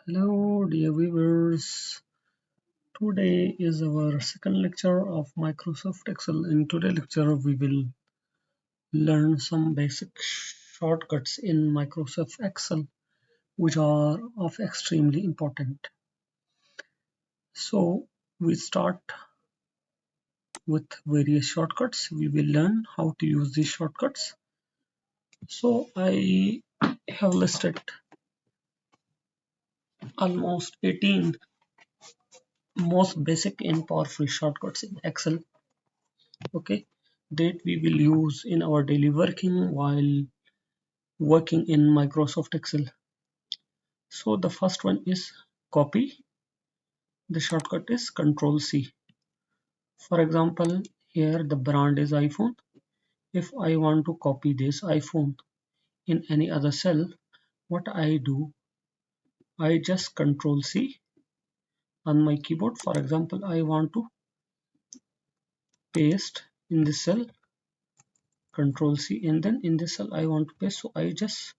Hello, dear viewers. Today is our second lecture of Microsoft Excel. In today's lecture, we will learn some basic shortcuts in Microsoft Excel, which are of extremely important. So we start with various shortcuts. We will learn how to use these shortcuts. So I have listed almost 18 most basic and powerful shortcuts in Excel, okay, that we will use in our daily working while working in Microsoft Excel. So the first one is copy. The shortcut is Control C. For example, here the brand is iPhone. If I want to copy this iPhone in any other cell, what I do, I just Control C on my keyboard. For example, I want to paste in this cell, Control C, and then in this cell I want to paste, so I just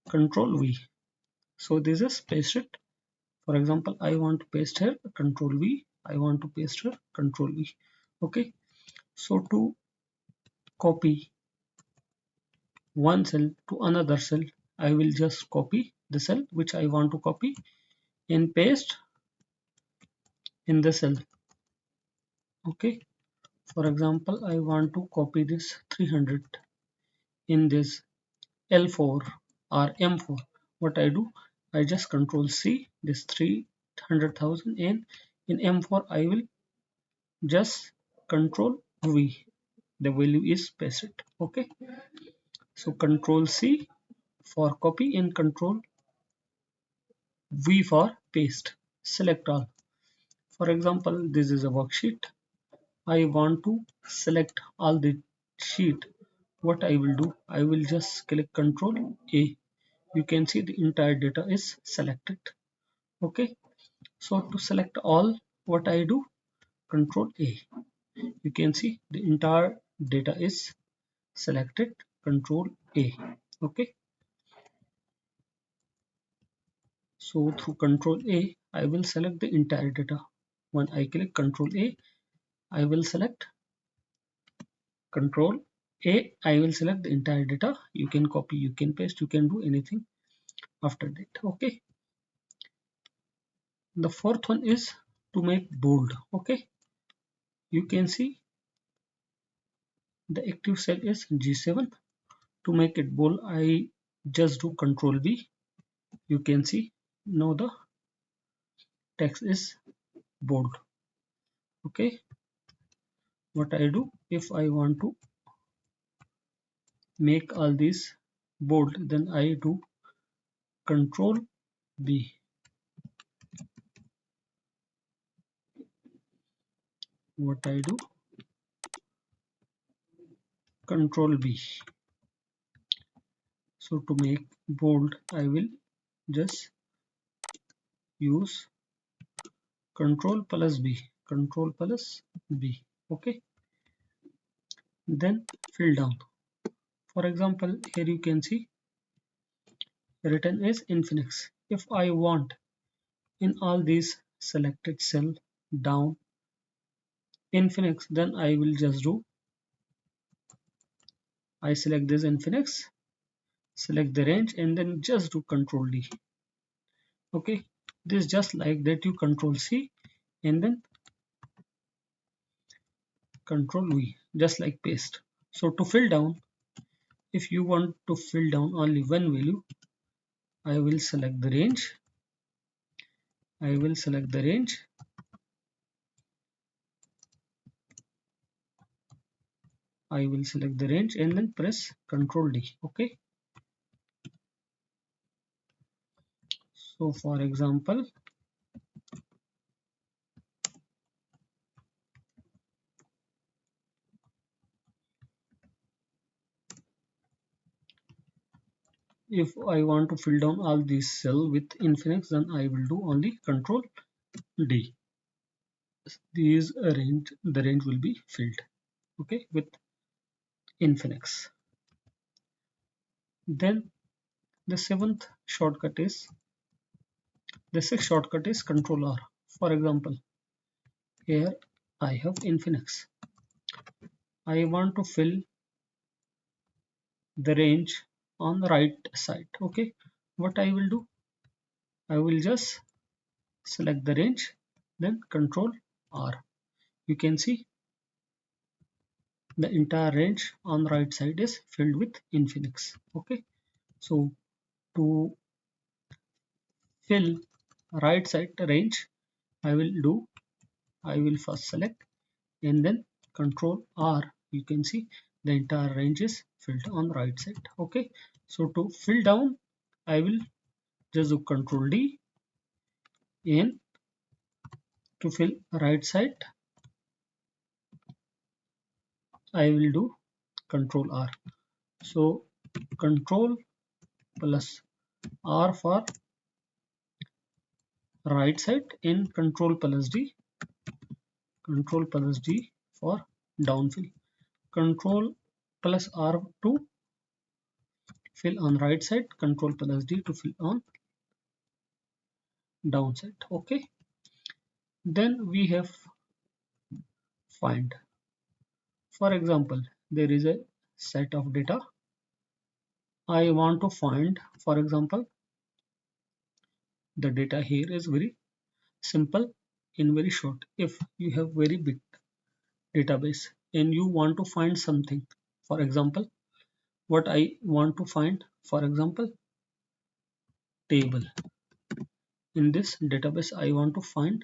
Control V. So this is pasted. For example, I want to paste here, Control V. I want to paste here, Control V. Okay. So to copy one cell to another cell, I will just copy the cell which I want to copy and paste in the cell. Okay. For example, I want to copy this 300 in this L4 or M4. What I do, I just Control C this 300,000, and in M4 I will just Control V. The value is pasted. Okay, so Control C for copy and Control V for paste. Select all. For example, this is a worksheet. I want to select all the sheet. What I will do, I will just click Control A. You can see the entire data is selected. Okay, so to select all, what I do, Control A. You can see the entire data is selected. Control A. Okay, so through Control A, I will select the entire data. When I click Control A, I will select Control A. I will select the entire data. You can copy, you can paste, you can do anything after that. Okay. The fourth one is to make bold. Okay. You can see the active cell is G7. To make it bold, I just do Control V. You can see now the text is bold. Okay. What I do, if I want to make all these bold, then I do Control B. What I do, Control B. So to make bold, I will just use Control plus B. Control plus B. Okay. Then fill down. For example, here you can see written is Infinix. If I want in all these selected cell down Infinix, then I will just do, I select this Infinix, select the range, and then just do Control D. Okay, this just like that you Control C and then Control V, just like paste. So to fill down, if you want to fill down only one value, I will select the range. I will select the range. I will select the range and then press Control D. Okay. So for example, if I want to fill down all these cell with Infinix, then I will do only Control D. These range, the range will be filled. Okay, with Infinix. Then the seventh shortcut is The sixth shortcut is Control R. For example, here I have Infinix. I want to fill the range on the right side. Okay, what I will do, I will just select the range, then Control R. You can see the entire range on the right side is filled with Infinix. Okay, so to fill right side range, I will first select and then Control R. You can see the entire range is filled on the right side. Okay, so to fill down, I will just do Control D, and to fill right side, I will do Control R. So Control plus R for right side and Control plus D for downfill. Control plus R to fill on right side, Control plus D to fill on downside. Okay, then we have find. For example, there is a set of data I want to find. For example, the data here is very simple and very short. If you have very big database and you want to find something, for example, what I want to find, for example, table. In this database I want to find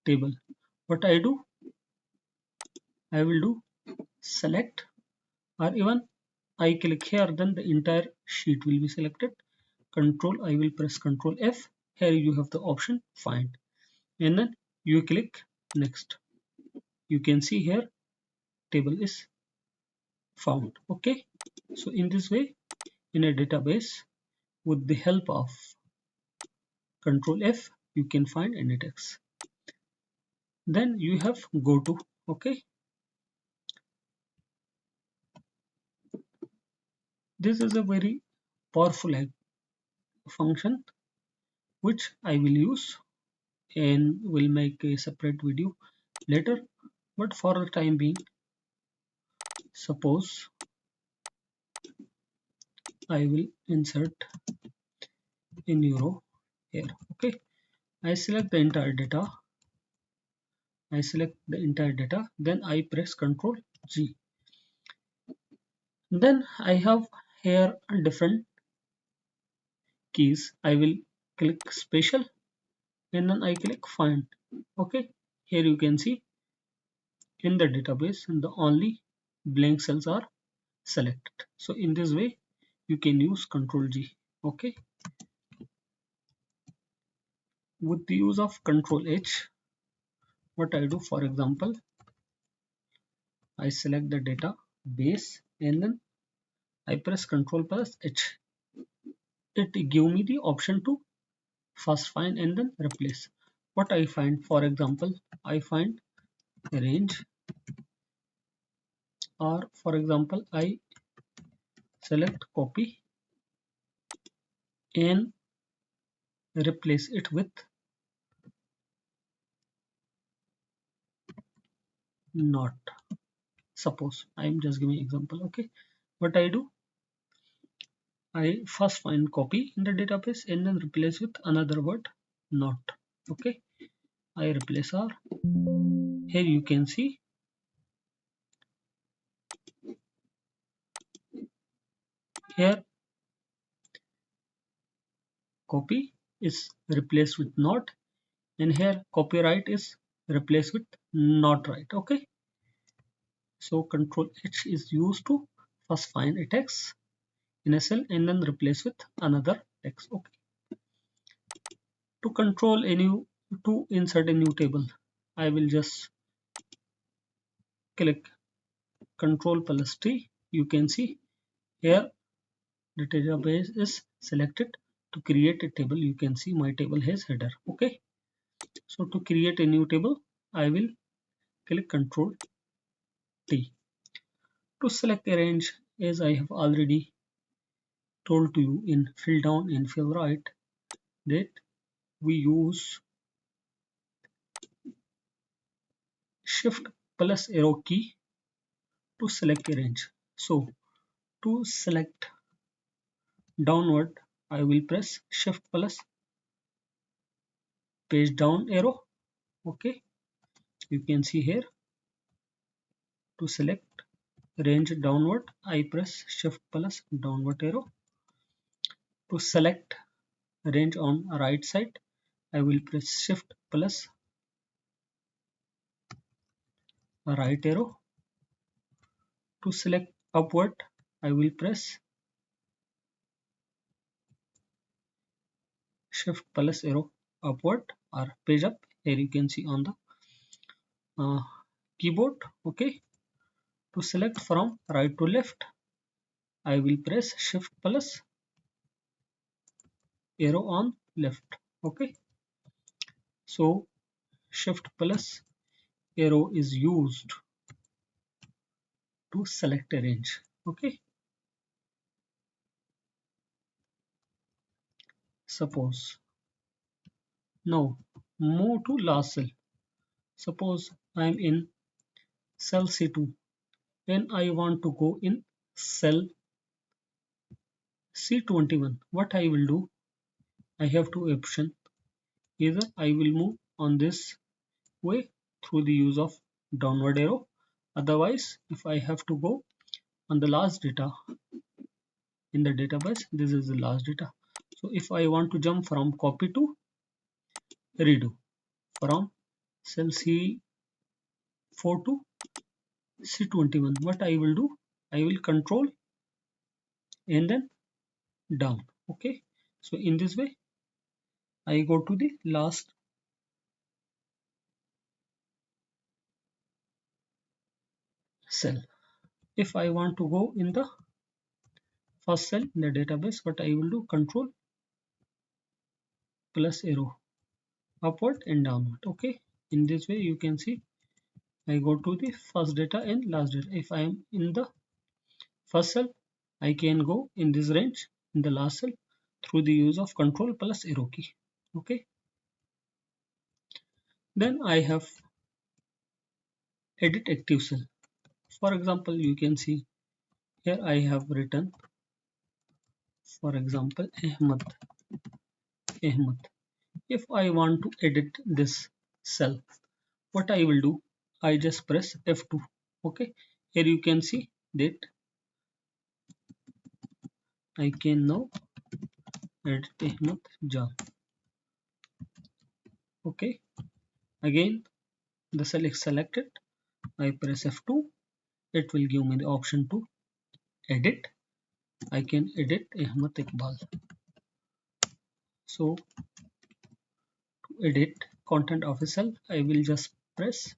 table. What I do, I will do select, or even I click here, then the entire sheet will be selected. I will press Control F. Here you have the option find, and then you click next. You can see here table is found. Okay, so in this way, in a database, with the help of Control F, you can find any text. Then you have go to. Okay, this is a very powerful function which I will use and will make a separate video later, but for the time being, suppose I will insert a new row here. Okay, I select the entire data, then I press Ctrl G. Then I have here different keys. I will click special and then I click find. Okay, here you can see in the database the only blank cells are selected. So in this way you can use Ctrl G. Okay, with the use of Ctrl H, what I do, for example, I select the data base and then I press Ctrl plus H. It give me the option to first find and then replace. What I find, for example, I find range, or for example I select copy and replace it with not. Suppose I am just giving example. Okay, what I do, I first find copy in the database and then replace with another word not. Okay, I replace R. Here you can see here copy is replaced with not, and here copyright is replaced with not right. Okay, so Control H is used to first find a text in a cell and then replace with another text. Okay, to control a new to insert a new table, I will just click Control plus T. You can see here the database is selected. To create a table, you can see my table has header. Okay, so to create a new table, I will click Control T. To select a range, as I have already told to you in fill down and fill right, that we use shift plus arrow key to select a range. So to select downward, I will press shift plus page down arrow. Okay, you can see here, to select range downward, I press shift plus downward arrow. To select range on right side, I will press shift plus right arrow. To select upward, I will press shift plus arrow upward or page up. Here you can see on the uh, keyboard. Okay, to select from right to left, I will press shift plus arrow on left. Okay, so shift plus arrow is used to select a range. Okay, suppose now move to last cell. Suppose I am in cell C2 and I want to go in cell C21. What I will do, I have two options. Either I will move on this way through the use of downward arrow. Otherwise, if I have to go on the last data in the database, this is the last data. So if I want to jump from copy to redo from cell C4 to C21, what I will do, I will control and then down. Okay, so in this way I go to the last cell. If I want to go in the first cell in the database, what I will do, control plus arrow upward and downward. Okay, in this way you can see I go to the first data and last data. If I am in the first cell, I can go in this range in the last cell through the use of control plus arrow key. Okay, then I have edit active cell. For example, you can see here I have written, for example, Ahmad. If I want to edit this cell, what I will do, I just press F2. Okay, here you can see that I can now edit Ahmad Jan. Okay, again the cell is selected, I press F2, it will give me the option to edit. I can edit Ahmad Iqbal. So to edit content of a cell, I will just press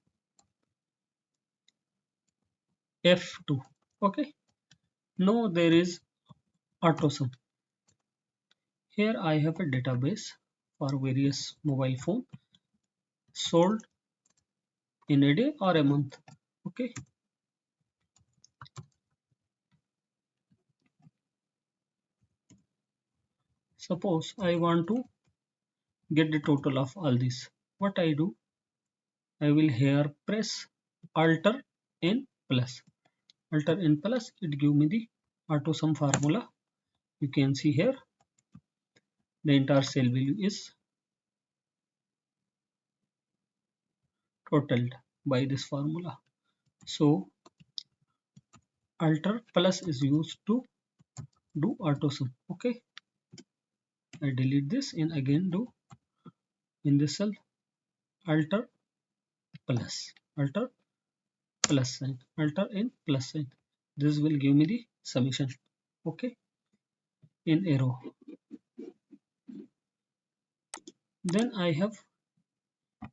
F2. Okay, now there is AutoSum. Here I have a database for various mobile phone sold in a day or a month. Okay, suppose I want to get the total of all these. What I do, I will here press Alter N plus. Alter N plus, it give me the AutoSum formula. You can see here the entire cell value is totaled by this formula. So Alter plus is used to do AutoSum. Okay, I delete this and again do in this cell Alter plus, Alter plus sign, Alter N plus sign. This will give me the summation. Okay, in arrow. Then I have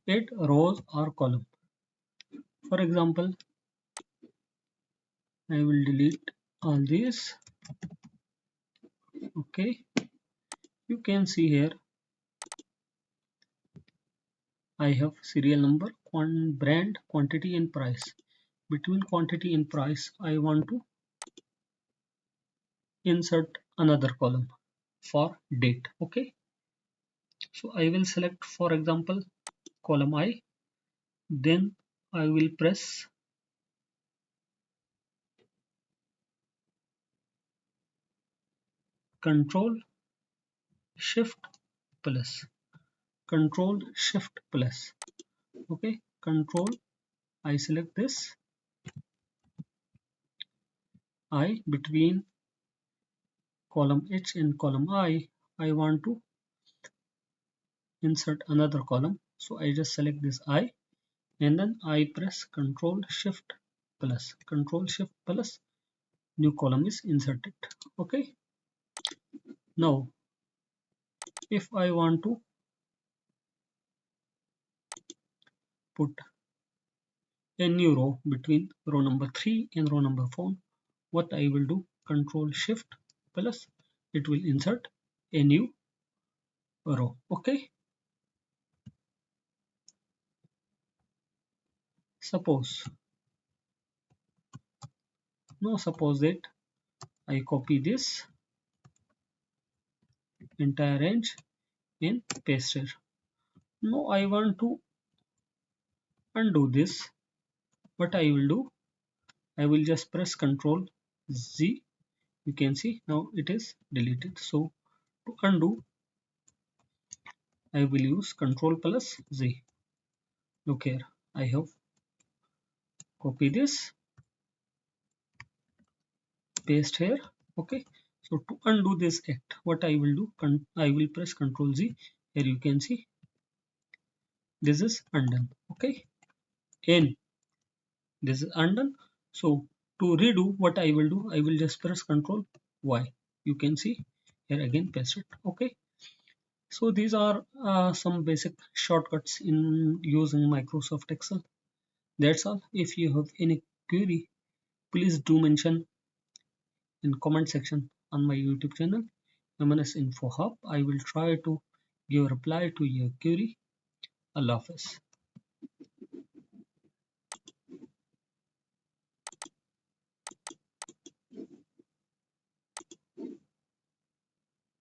8 rows or column. For example, I will delete all these. Okay, you can see here I have serial number, brand, quantity and price. Between quantity and price, I want to insert another column for date. Okay, So I will select, for example, column I, then I will press Control Shift plus, Control Shift plus. Okay, Control, I select this I between column H and column I want to insert another column. So I just select this I and then I press Control Shift plus, Control Shift plus, new column is inserted. Okay, now if I want to put a new row between row number 3 and row number 4, what I will do, Control Shift plus, it will insert a new row. Okay, suppose suppose that I copy this entire range and paste it. Now I want to undo this. What I will do, I will just press Ctrl Z. You can see now it is deleted. So to undo, I will use Ctrl plus Z. Look here, I have copy this, paste here. Okay, so to undo this act, what I will do, I will press Ctrl Z. Here you can see this is undone. Okay, and this is undone. So to redo, what I will do, I will just press Ctrl Y. You can see here again paste it. Okay, so these are some basic shortcuts in using Microsoft Excel. That's all. If you have any query, please do mention in comment section on my YouTube channel, MNS Info Hub. I will try to give a reply to your query. Allah Hafiz.